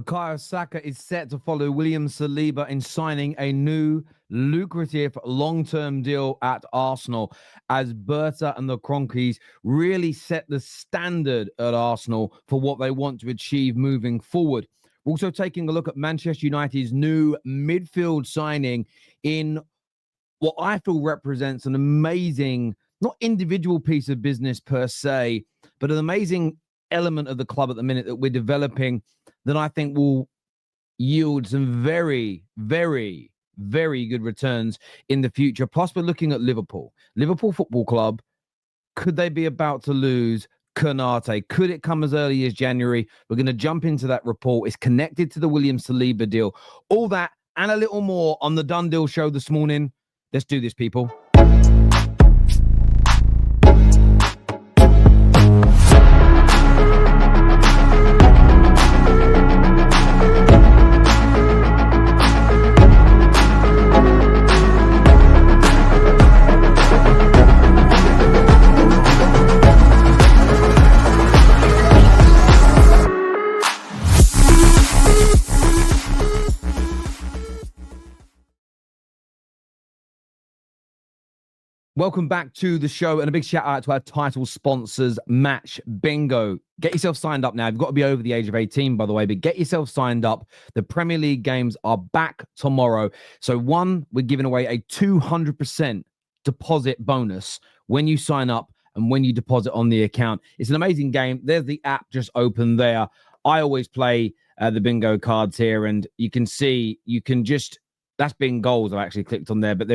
Bukayo Saka is set to follow William Saliba in signing a new lucrative long-term deal at Arsenal as Berta and the Kroenkes really set the standard at Arsenal for what they want to achieve moving forward. We're also taking a look at Manchester United's new midfield signing in what I feel represents an amazing, not individual piece of business per se, but an amazing element of the club at the minute that we're developing that I think will yield some very, very, very good returns in the future. Plus, we're looking at Liverpool Football Club. Could they be about to lose Konate? Could it come as early as January? We're going to jump into that report. It's connected to the William Saliba deal. All that and a little more on the Done Deal show this morning. Let's do this, people. Welcome back to the show, and a big shout out to our title sponsors, Match Bingo. Get yourself signed up now. You've got to be over the age of 18, by the way, but get yourself signed up. The Premier League games are back tomorrow. So we're giving away a 200% deposit bonus when you sign up and when you deposit on the account. It's an amazing game. There's the app just open there. I always play the bingo cards here, and you can see, that's being goals. I've actually clicked on there, but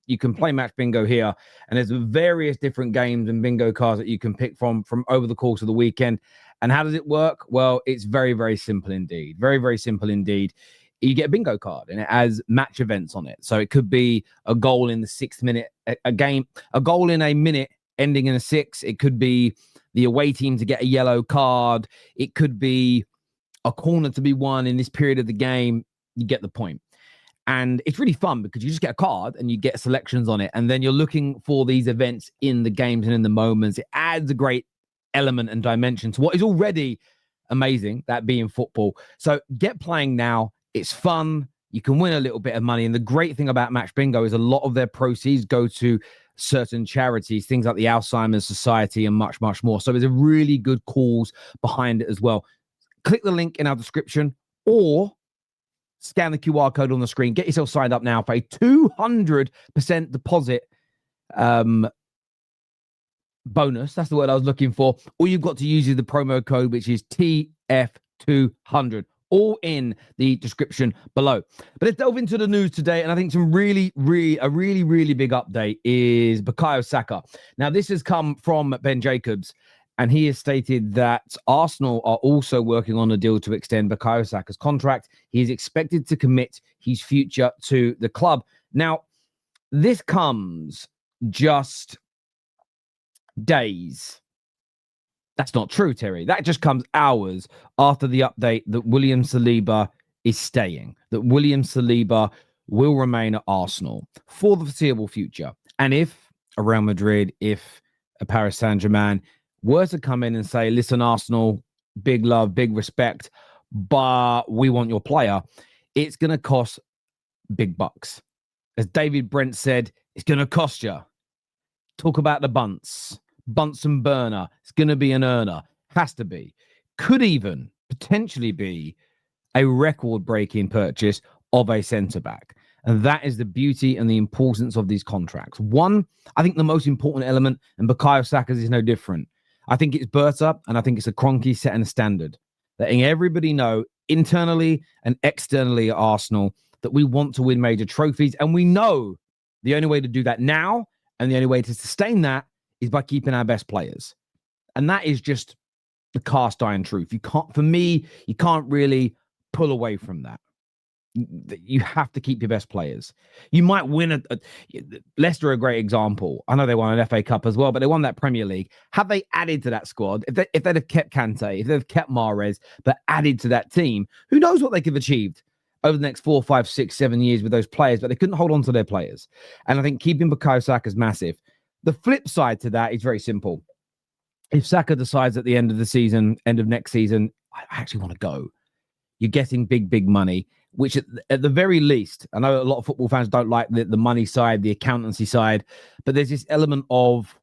you can play Match Bingo here, and there's various different games and bingo cards that you can pick from over the course of the weekend. And how does it work? Well, it's very, very simple indeed. Very, very simple indeed. You get a bingo card, and it has match events on it. So it could be a goal in the 6th minute, a goal in a minute ending in a 6. It could be the away team to get a yellow card. It could be a corner to be won in this period of the game. You get the point. And it's really fun because you just get a card and you get selections on it. And then you're looking for these events in the games and in the moments. It adds a great element and dimension to what is already amazing, that being football. So get playing now. It's fun. You can win a little bit of money. And the great thing about Match Bingo is a lot of their proceeds go to certain charities, things like the Alzheimer's Society and much, much more. So there's a really good cause behind it as well. Click the link in our description or scan the QR code on the screen. Get yourself signed up now for a 200% deposit bonus. That's the word I was looking for. All you've got to use is the promo code, which is TF200. All in the description below. But let's delve into the news today. And I think a really big update is Bukayo Saka. Now, this has come from Ben Jacobs, and he has stated that Arsenal are also working on a deal to extend Bukayo Saka's contract. He is expected to commit his future to the club. Now, this comes just days. That's not true, Terry. That just comes hours after the update that William Saliba is staying, that William Saliba will remain at Arsenal for the foreseeable future. And if a Real Madrid, if a Paris Saint-Germain were to come in and say, listen, Arsenal, big love, big respect, but we want your player, it's going to cost big bucks. As David Brent said, it's going to cost you. Talk about the Bunsen burner. It's going to be an earner. Has to be. Could even potentially be a record-breaking purchase of a centre-back. And that is the beauty and the importance of these contracts. One, I think the most important element, and Bukayo Saka's is no different. I think it's Berta, and I think it's a Kroenke setting a standard. Letting everybody know, internally and externally at Arsenal, that we want to win major trophies. And we know the only way to do that now, and the only way to sustain that, is by keeping our best players. And that is just the cast iron truth. You can't really pull away from that. You have to keep your best players. You might win Leicester, a great example. I know they won an FA Cup as well, but they won that Premier League. Have they added to that squad? If they'd have kept Kante, if they'd have kept Mahrez, but added to that team, who knows what they could have achieved over the next 4, 5, 6, 7 years with those players, but they couldn't hold on to their players. And I think keeping Bukayo Saka is massive. The flip side to that is very simple. If Saka decides at the end of the season, end of next season, I actually want to go. you're getting big money, which at the very least, I know a lot of football fans don't like the money side, the accountancy side, but there's this element of,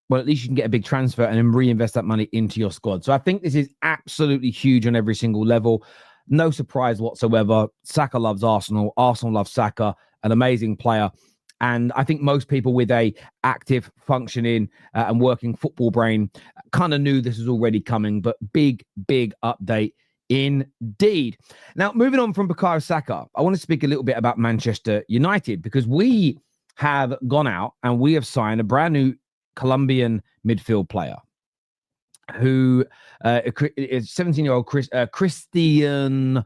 well, at least you can get a big transfer and then reinvest that money into your squad. So I think this is absolutely huge on every single level. No surprise whatsoever. Saka loves Arsenal. Arsenal loves Saka, an amazing player. And I think most people with a active, functioning and working football brain kind of knew this was already coming, but big update indeed. Now, moving on from Bukayo Saka, I want to speak a little bit about Manchester United, because we have gone out and we have signed a brand new Colombian midfield player who is 17-year-old Christian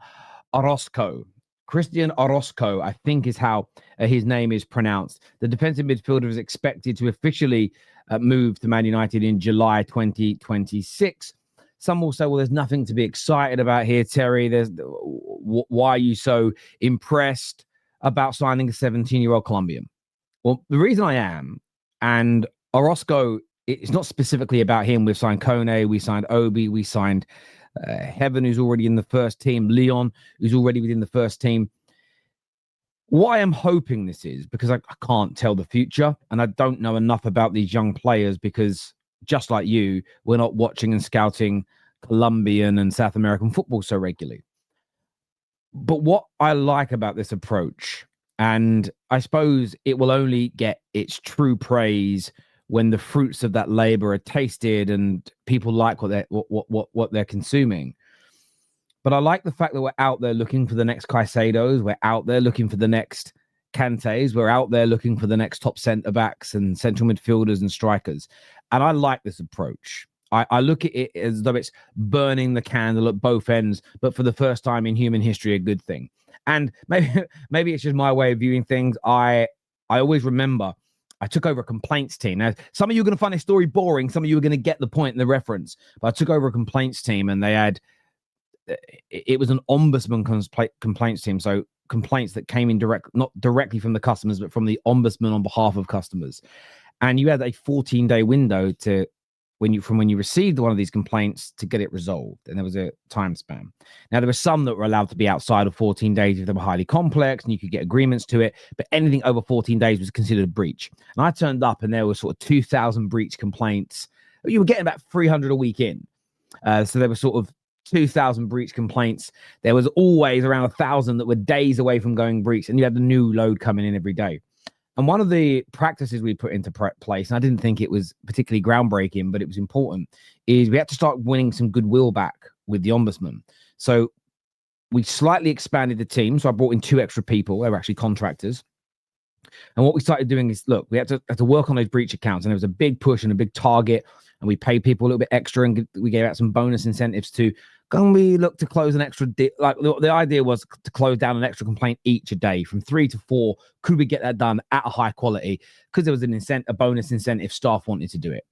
Orozco. Christian Orozco, I think, is how his name is pronounced. The defensive midfielder is expected to officially move to Man United in July 2026. Some will say, well, there's nothing to be excited about here, Terry. Why are you so impressed about signing a 17-year-old Colombian? Well, the reason I am, and Orozco, it's not specifically about him. We've signed Konate, we signed Obi, we signed Heaven, who's already in the first team, Leon, who's already within the first team. What I am hoping this is, because I can't tell the future, and I don't know enough about these young players, because just like you, we're not watching and scouting Colombian and South American football so regularly. But what I like about this approach, and I suppose it will only get its true praise when the fruits of that labor are tasted and people like what they're consuming. But I like the fact that we're out there looking for the next Caicedos, we're out there looking for the next Kantes, we're out there looking for the next top centre backs and central midfielders and strikers. And I like this approach. I look at it as though it's burning the candle at both ends, but for the first time in human history, a good thing. And maybe it's just my way of viewing things. I always remember I took over a complaints team. Now, some of you are going to find this story boring. Some of you are going to get the point and the reference. But I took over a complaints team, and they had, it was an ombudsman complaints team. So complaints that came in not directly from the customers, but from the ombudsman on behalf of customers. And you had a 14-day window to when you received one of these complaints to get it resolved. And there was a time span. Now, there were some that were allowed to be outside of 14 days if they were highly complex and you could get agreements to it. But anything over 14 days was considered a breach. And I turned up and there were sort of 2,000 breach complaints. You were getting about 300 a week in. So there were sort of 2,000 breach complaints. There was always around 1,000 that were days away from going breach. And you had a new load coming in every day. And one of the practices we put into place, and I didn't think it was particularly groundbreaking, but it was important, is we had to start winning some goodwill back with the ombudsman. So we slightly expanded the team. So I brought in 2 extra people. They were actually contractors. And what we started doing is, look, we had to work on those breach accounts. And there was a big push and a big target. And we paid people a little bit extra, and we gave out some bonus incentives to can we look to close an extra like the idea was to close down an extra complaint each a day from 3 to 4. Could we get that done at a high quality? Because there was a bonus incentive, staff wanted to do it.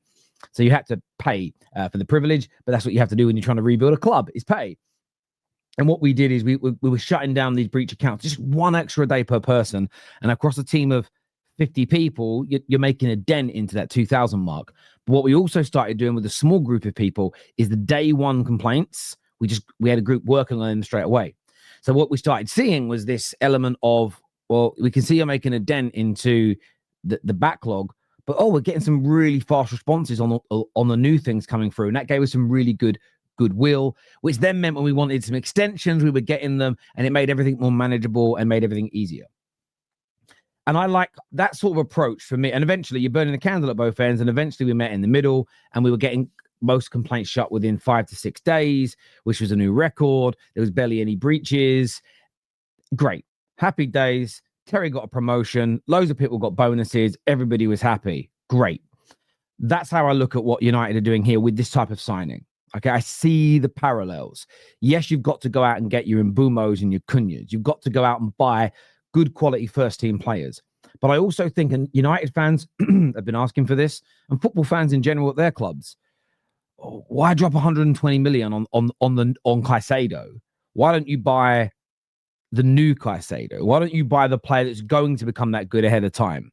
So you had to pay for the privilege, but that's what you have to do when you're trying to rebuild a club, is pay. And what we did is we were shutting down these breach accounts, just 1 extra day per person. And across a team of 50 people, you're making a dent into that 2,000 mark. But what we also started doing with a small group of people is the day 1 complaints. We had a group working on them straight away. So what we started seeing was this element of, well, we can see you're making a dent into the backlog, but we're getting some really fast responses on the new things coming through. And that gave us some really good goodwill, which then meant when we wanted some extensions, we were getting them, and it made everything more manageable and made everything easier. And I like that sort of approach for me. And eventually you're burning the candle at both ends. And eventually we met in the middle, and we were getting most complaints shut within 5 to 6 days, which was a new record. There was barely any breaches. Great. Happy days. Terry got a promotion. Loads of people got bonuses. Everybody was happy. Great. That's how I look at what United are doing here with this type of signing. Okay, I see the parallels. Yes, you've got to go out and get your Mbumos and your Cunhas. You've got to go out and buy good quality first-team players. But I also think, and United fans have been asking for this, and football fans in general at their clubs, why drop 120 million on Caicedo? Why don't you buy the new Caicedo? Why don't you buy the player that's going to become that good ahead of time?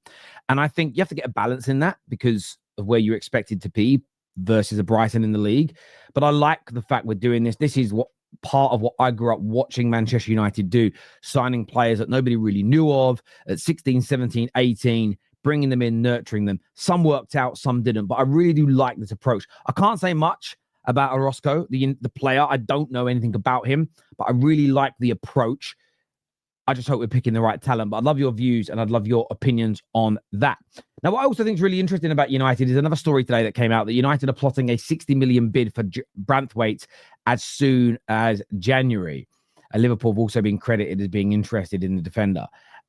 And I think you have to get a balance in that because of where you're expected to be versus a Brighton in the league. But I like the fact we're doing this. This is what part of what I grew up watching Manchester United do, signing players that nobody really knew of at 16, 17, 18, bringing them in, nurturing them. Some worked out, some didn't, but I really do like this approach. I can't say much about Orozco, the player. I don't know anything about him, but I really like the approach. I just hope we're picking the right talent. But I'd love your views and I'd love your opinions on that. Now, what I also think is really interesting about United is another story today that came out that United are plotting a 60 million bid for Branthwaite as soon as January. Liverpool have also been credited as being interested in the defender.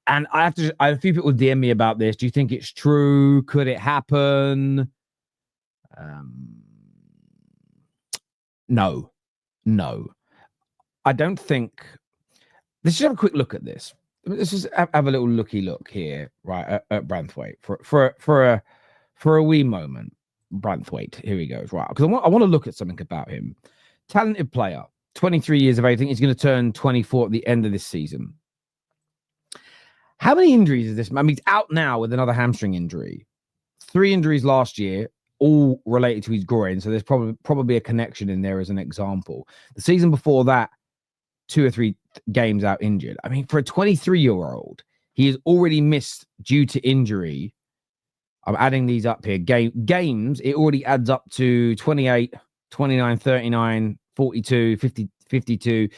And I have a few people DM me about this. Do you think it's true? Could it happen? No. I don't think. Let's just have a quick look at this. Let's just have a little looky look here, right, at Branthwaite for a wee moment. Branthwaite, here he goes, right? Because I want to look at something about him. Talented player, 23 years of age. I think he's going to turn 24 at the end of this season. How many injuries is this? I mean, he's out now with another hamstring injury. 3 injuries last year, all related to his groin. So there's probably a connection in there as an example. The season before that, 2 or 3 games out injured. I mean, for a 23-year-old, he has already missed due to injury. I'm adding these up here. Games, it already adds up to 28, 29, 39, 42, 50, 52.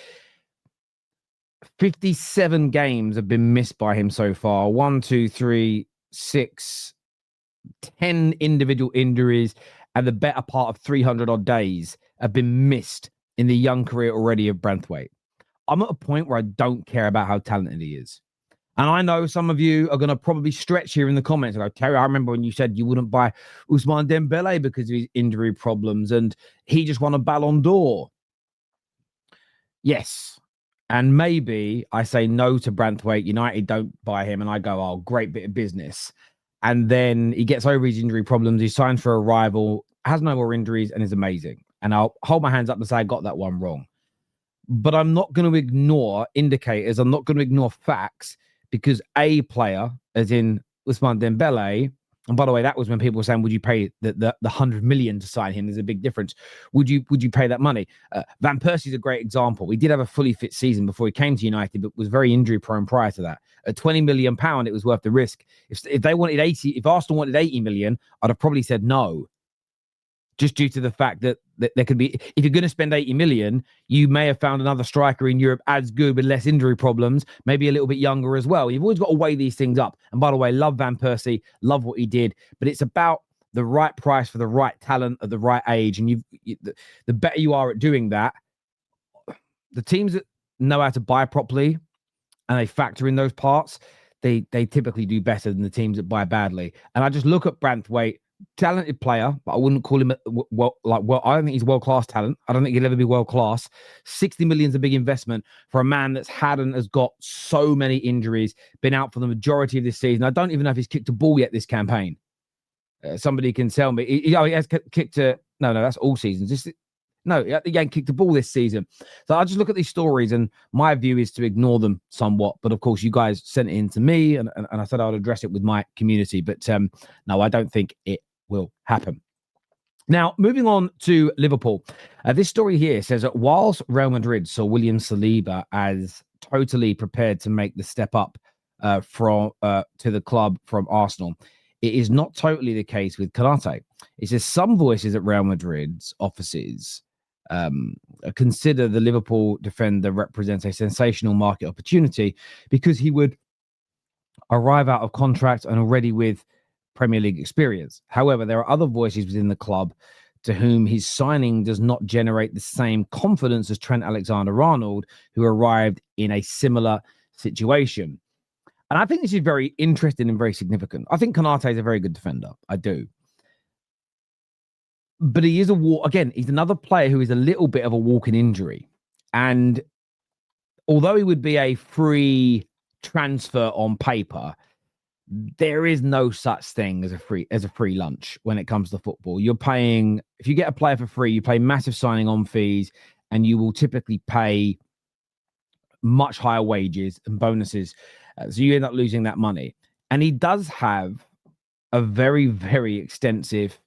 57 games have been missed by him so far. 1, 2, 3, 6, 10 individual injuries, and the better part of 300 odd days have been missed in the young career already of Branthwaite. I'm at a point where I don't care about how talented he is. And I know some of you are going to probably stretch here in the comments and go, Terry, I remember when you said you wouldn't buy Ousmane Dembele because of his injury problems and he just won a Ballon d'Or. Yes. And maybe I say no to Branthwaite, United don't buy him, and I go, oh, great bit of business. And then he gets over his injury problems. He signs for a rival, has no more injuries, and is amazing. And I'll hold my hands up and say I got that one wrong. But I'm not going to ignore indicators. I'm not going to ignore facts because a player, as in Ousmane Dembele, and by the way, that was when people were saying, would you pay the 100 million to sign him? There's a big difference. Would you pay that money? Van Persie's a great example. He did have a fully fit season before he came to United, but was very injury prone prior to that. At 20 million pound, it was worth the risk. If they wanted 80, if Arsenal wanted 80 million, I'd have probably said no. Just due to the fact that there could be, if you're going to spend 80 million, you may have found another striker in Europe as good with less injury problems, maybe a little bit younger as well. You've always got to weigh these things up. And by the way, love Van Persie, love what he did, but it's about the right price for the right talent at the right age. And the better you are at doing that, the teams that know how to buy properly and they factor in those parts, they typically do better than the teams that buy badly. And I just look at Branthwaite. Talented player, but I wouldn't call him I don't think he's world-class talent. I don't think he'll ever be world-class. 60 million is a big investment for a man that's has got so many injuries, been out for the majority of this season. I don't even know if he's kicked a ball yet this campaign. Somebody can tell me. He has kicked a... No, that's all seasons. No, he ain't kicked a ball this season. So I just look at these stories and my view is to ignore them somewhat. But of course, you guys sent it in to me and I said I would address it with my community. But no, I don't think it will happen. Now, moving on to Liverpool. This story here says that whilst Real Madrid saw William Saliba as totally prepared to make the step up to the club from Arsenal, it is not totally the case with Konate. It says some voices at Real Madrid's offices consider the Liverpool defender represents a sensational market opportunity because he would arrive out of contract and already with Premier League experience. However, there are other voices within the club to whom his signing does not generate the same confidence as Trent Alexander-Arnold, who arrived in a similar situation. And I think this is very interesting and very significant. I think Konate is a very good defender. I do. But he is he's another player who is a little bit of a walking injury. And although he would be a free transfer on paper, there is no such thing as a free lunch when it comes to football. You're paying, if you get a player for free, you pay massive signing on fees and you will typically pay much higher wages and bonuses. So you end up losing that money. And he does have a very, very extensive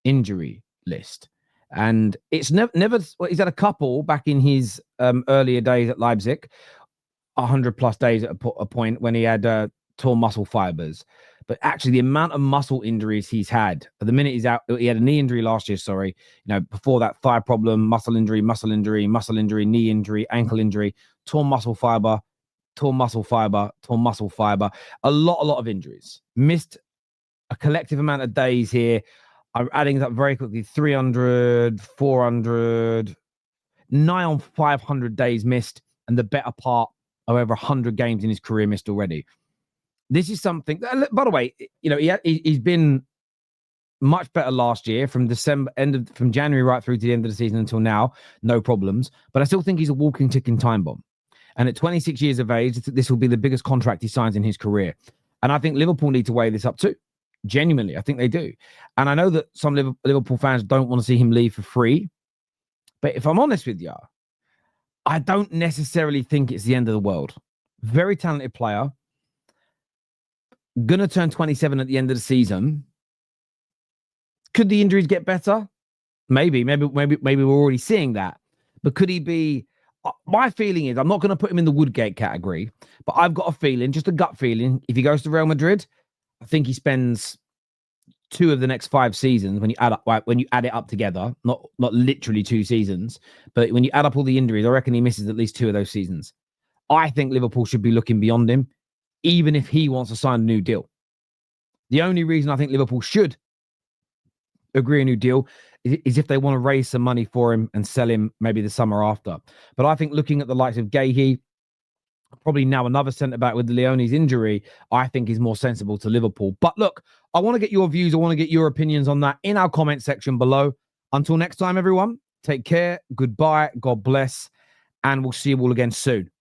injury list. And it's never. He's had a couple back in his earlier days at Leipzig, 100+ days at a point when he had torn muscle fibers. But actually, the amount of muscle injuries he's had, at the minute he's out, he had a knee injury last year, sorry. Before that, thigh problem, muscle injury, knee injury, ankle injury, torn muscle fiber, torn muscle fiber. A lot of injuries. Missed a collective amount of days here. I'm adding up very quickly, 300, 400, nigh on 500 days missed, and the better part of over 100 games in his career missed already. This is something, by the way, he's been much better last year from January right through to the end of the season until now, no problems. But I still think he's a walking, ticking time bomb. And at 26 years of age, this will be the biggest contract he signs in his career. And I think Liverpool need to weigh this up too. Genuinely, I think they do. And I know that some Liverpool fans don't want to see him leave for free. But if I'm honest with you, I don't necessarily think it's the end of the world. Very talented player. Gonna turn 27 at the end of the season. Could the injuries get better? Maybe we're already seeing that. But could he be? My feeling is, I'm not going to put him in the Woodgate category, but I've got a feeling, just a gut feeling, if he goes to Real Madrid, I think he spends 2 of the next 5 seasons when you add it up together, not literally 2 seasons, but when you add up all the injuries, I reckon he misses at least 2 of those seasons. I think Liverpool should be looking beyond him, even if he wants to sign a new deal. The only reason I think Liverpool should agree a new deal is if they want to raise some money for him and sell him maybe the summer after. But I think looking at the likes of Guehi, probably now another centre-back with Leone's injury, I think is more sensible to Liverpool. But look, I want to get your views. I want to get your opinions on that in our comment section below. Until next time, everyone, take care. Goodbye. God bless. And we'll see you all again soon.